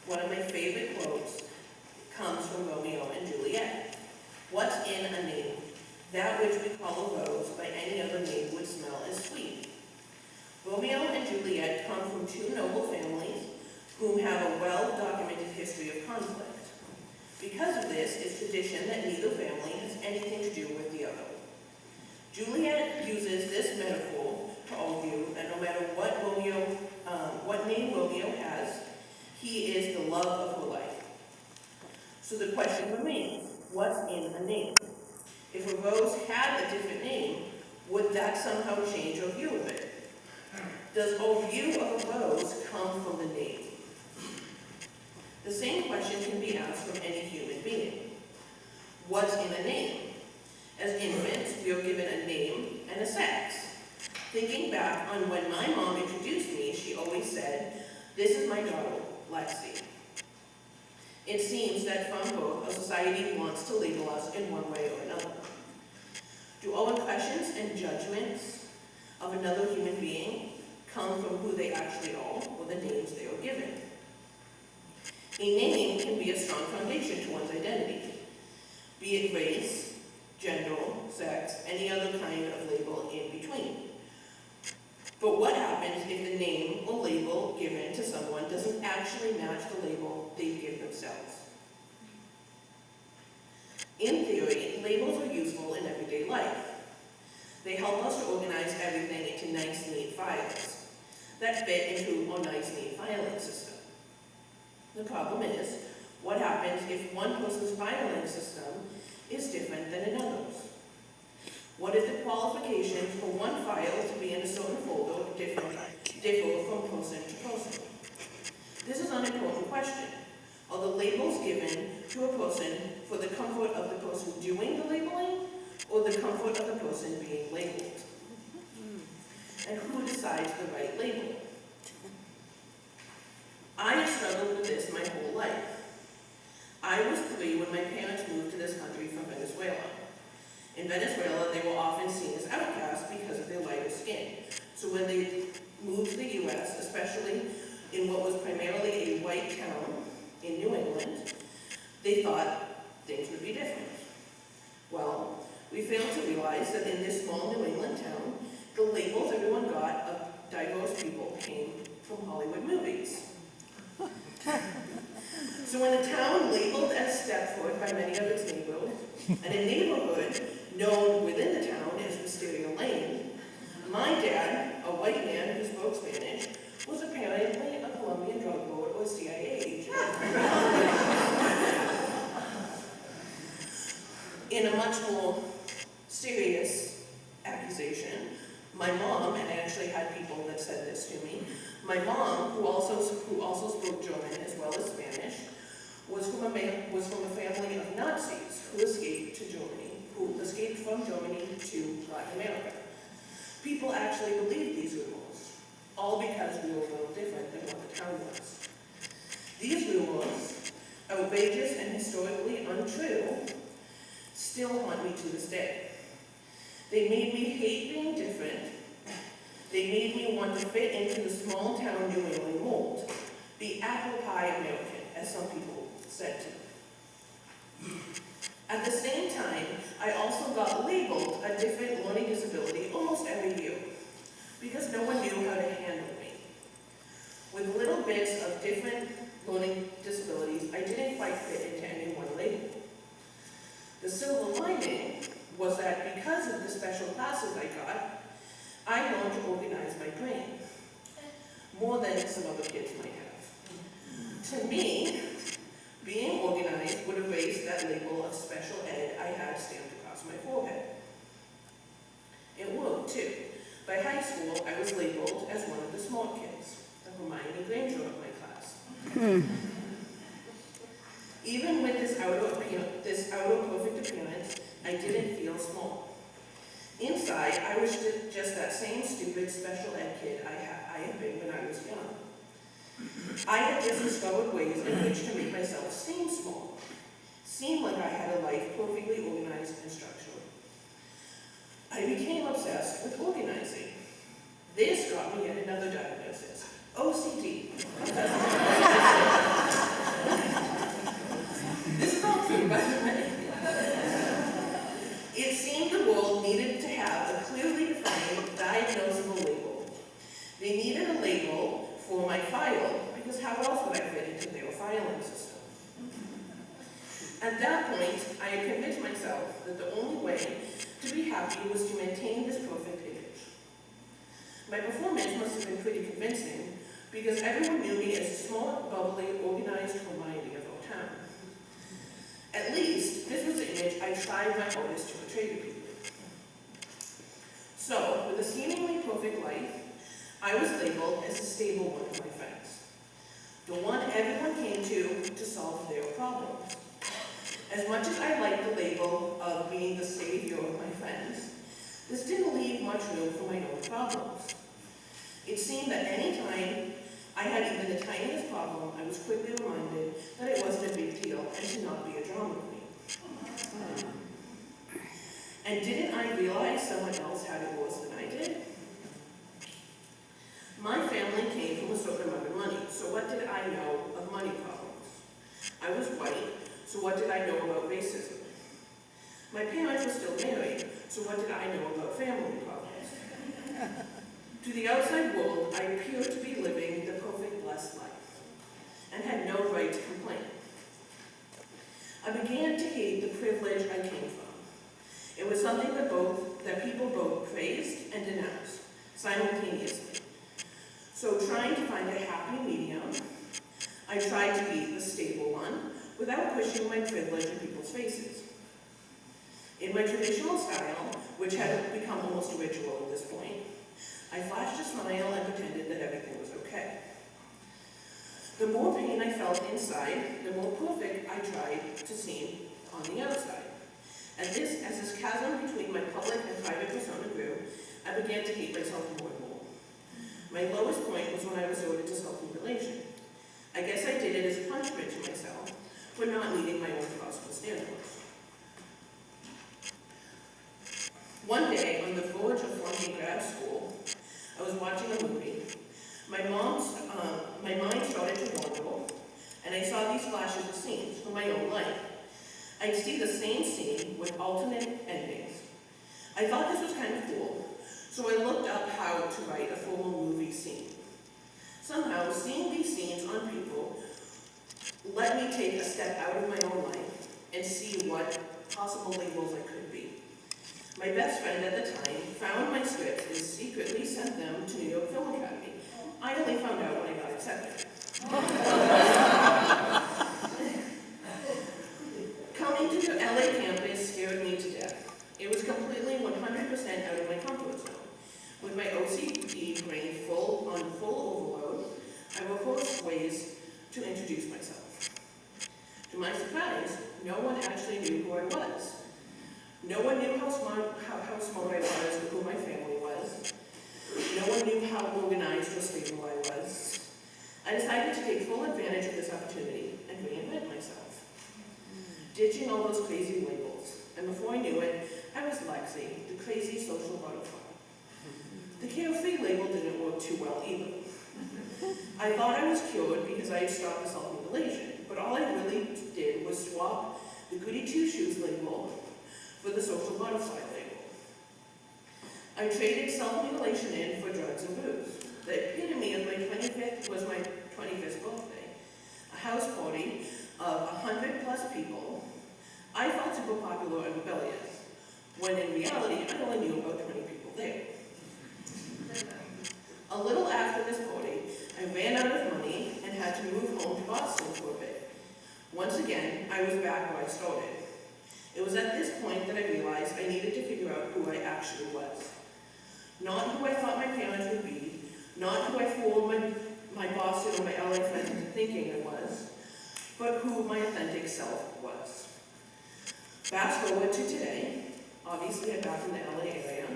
One of my favorite quotes comes from Romeo and Juliet. What's in a name? That which we call a rose by any other name would smell as sweet. Romeo and Juliet come from two noble families whom have a well-documented history of conflict. Because of this, it's tradition that neither family has anything to do with the other. Juliet uses this metaphor to argue that no matter what name Romeo has, he is the love of her life. So the question remains, what's in a name? If a rose had a different name, would that somehow change our view of it? Does our view of a rose come from the name? The same question can be asked from any human being. What's in a name? As infants, we are given a name and a sex. Thinking back on when my mom introduced me, she always said, "This is my daughter, Lexi." It seems that from birth, our society wants to label us in one way or another. Do our impressions and judgments of another human being come from who they actually are or the names they are given? A name can be a strong foundation to one's identity, be it race, gender, sex, any other kind of label in between. But what happens if the name or label given to someone doesn't actually match the label they give themselves? In theory, labels are useful in everyday life. They help us to organize everything into nice, neat files that fit into our nice, neat filing system. The problem is, what happens if one person's filing system is different than another's? What if the qualifications for one file to be in a certain folder differ from person to person? This is an important question. Are the labels given to a person for the comfort of the person doing the labeling, or the comfort of the person being labeled? And who decides the right label? I have struggled with this my whole life. I was 3 when my parents moved to this country from Venezuela. In Venezuela, they were often seen as outcasts because of their lighter skin. So when they moved to the U.S., especially in what was primarily a white town in New England, they thought things would be different. Well, we failed to realize that in this small New England town, the labels everyone got of diverse people came from Hollywood movies. So when the town labeled as Stepford by many of its neighbors, and a neighborhood known within the town as Wisteria Lane, my dad, a white man who spoke Spanish, was apparently a Colombian drug lord or CIA agent. In a much more serious accusation, my mom, and I actually had people that said this to me, my mom, who also spoke German as well as Spanish, was from a family of Nazis who escaped from Germany to Latin America. People actually believed these rumors, all because we were a little different than what the town was. These rumors, outrageous and historically untrue, still haunt me to this day. They made me hate being different. They made me want to fit into the small town New England mold, be apple pie American, as some people said to me. At the same time, I also got labeled a different learning disability almost every year, because no one knew how to handle me. With little bits of different learning disabilities, I didn't quite fit into any one label. The silver lining was that because of the special classes I got, I learned to organize my brain, more than some other kids might have. To me, being organized would erase that label of special ed I had stamped across my forehead. It worked, too. By high school, I was labeled as one of the smart kids, the Hermione Granger of my class. Even with this outer perfect appearance, I didn't feel small. Inside, I was just that same stupid special ed kid I had been when I was young. I had just discovered ways in which to make myself seem small, seem like I had a life perfectly organized and structured. I became obsessed with organizing. This got me yet another diagnosis, OCD. At that point, I had convinced myself that the only way to be happy was to maintain this perfect image. My performance must have been pretty convincing, because everyone knew me as a smart, bubbly, organized Hermione of our town. At least, this was the image I tried my hardest to portray to people. So, with a seemingly perfect life, I was labeled as a stable one of my friends. The one everyone came to solve their problems. As much as I liked the label of being the savior of my friends, this didn't leave much room for my own problems. It seemed that any time I had even the tiniest problem, I was quickly reminded that it wasn't a big deal and should not be a drama queen. And didn't I realize someone else had it worse than I did? My family came from a certain amount of money, so what did I know of money problems? I was white, so what did I know about racism? My parents were still married, so what did I know about family problems? To the outside world, I appeared to be living the perfect, blessed life, and had no right to complain. I began to hate the privilege I came from. It was something that people both praised and denounced simultaneously. So trying to find a happy medium, I tried to be the stable one without pushing my privilege in people's faces. In my traditional style, which had become almost a ritual at this point, I flashed a smile and pretended that everything was okay. The more pain I felt inside, the more perfect I tried to seem on the outside. As this chasm between my public and private persona grew, I began to hate myself more and more. My lowest point was when I resorted to self-mutilation. I guess I did it as a punishment to myself for not meeting my own impossible standards. One day, on the verge of flunking grad school, I was watching a movie. My mind started to wander, and I saw these flashes of scenes from my own life. I'd see the same scene with alternate endings. I thought this was kind of cool, so I looked up how to write a formal movie scene. Somehow, seeing these scenes on people let me take a step out of my own life and see what possible labels I could be. My best friend at the time found my scripts and secretly sent them to New York Film Academy. I only found out when I got accepted. Coming to the LA campus scared me to death. It was completely 100% out of my comfort zone. With my OCD brain full overload, I rehearsed ways to introduce myself. To my surprise, no one actually knew who I was. No one knew how smart I was or who my family was. No one knew how organized or stable I was. I decided to take full advantage of this opportunity and reinvent myself, ditching all those crazy labels. And before I knew it, I was Lexi, the crazy social butterfly. The carefree label didn't work too well either. I thought I was cured because I had stopped the self-mutilation, but all I really did was swap the goody two-shoes label for the social butterfly label. I traded self-mutilation in for drugs and booze. The epitome of my 25th was my 25th birthday, a house party of 100+ people. I felt super popular and rebellious, when in reality I only knew about 20 people there. A little after this party, I ran out of money and had to move home to Boston for a bit. Once again, I was back where I started. It was at this point that I realized I needed to figure out who I actually was. Not who I thought my parents would be, not who I fooled my Boston or my LA friends into thinking I was, but who my authentic self was. Fast forward to today. Obviously, I'm back in the LA area.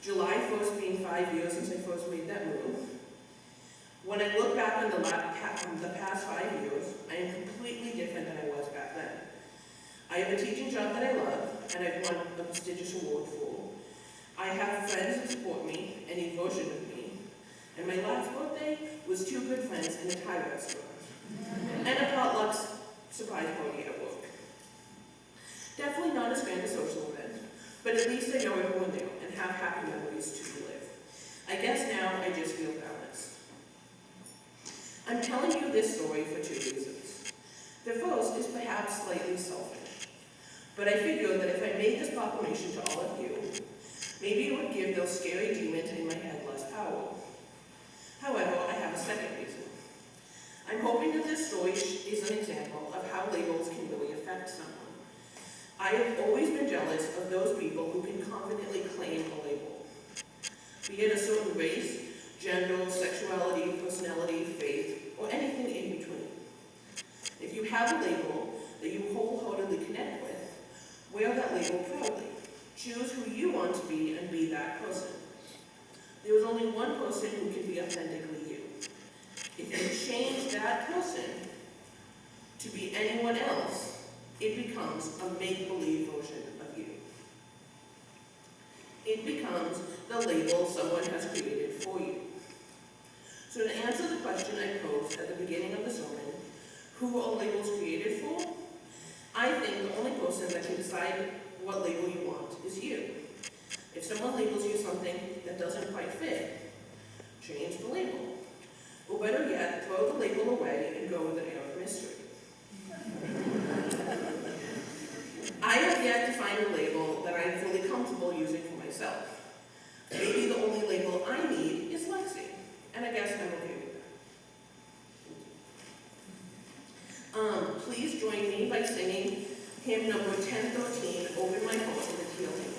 July 1st being 5 years since I first made that move. When I look back on the past 5 years, I am completely different than I was back then. I have a teaching job that I love, and I've won a prestigious award for. I have friends that support me, any version of me. And my last birthday was 2 good friends in a Thai restaurant. And a potluck surprise party at work. Definitely not as grand a social event, but at least I know everyone there and have happy memories to relive. I guess now I just feel balanced. I'm telling you this story for 2 reasons. The first is perhaps slightly selfish. But I figured that if I made this proclamation to all of you, maybe it would give those scary demons in my head less power. However, I have a second reason. I'm hoping that this story is an example of how labels can really affect someone. I have always been jealous of those people who can confidently claim a label, be it a certain race, gender, sexuality, personality, faith, or anything in between. If you have a label that you wholeheartedly connect with, wear that label proudly. Choose who you want to be and be that person. There is only one person who can be authentically you. If you change that person to be anyone else, it becomes a make-believe version of you. It becomes the label someone has created for you. So to answer the question I posed at the beginning of the sermon, who are labels created for? I think the only person that can decide what label you want is you. If someone labels you something that doesn't quite fit, change the label. Or better yet, throw the label away and go with an air of mystery. I have yet to find a label that I am fully comfortable using for myself. Maybe the only label I need is Lexi, and I guess I'm okay with that. Please join me by singing hymn number 1013, Open My Heart to the Healing.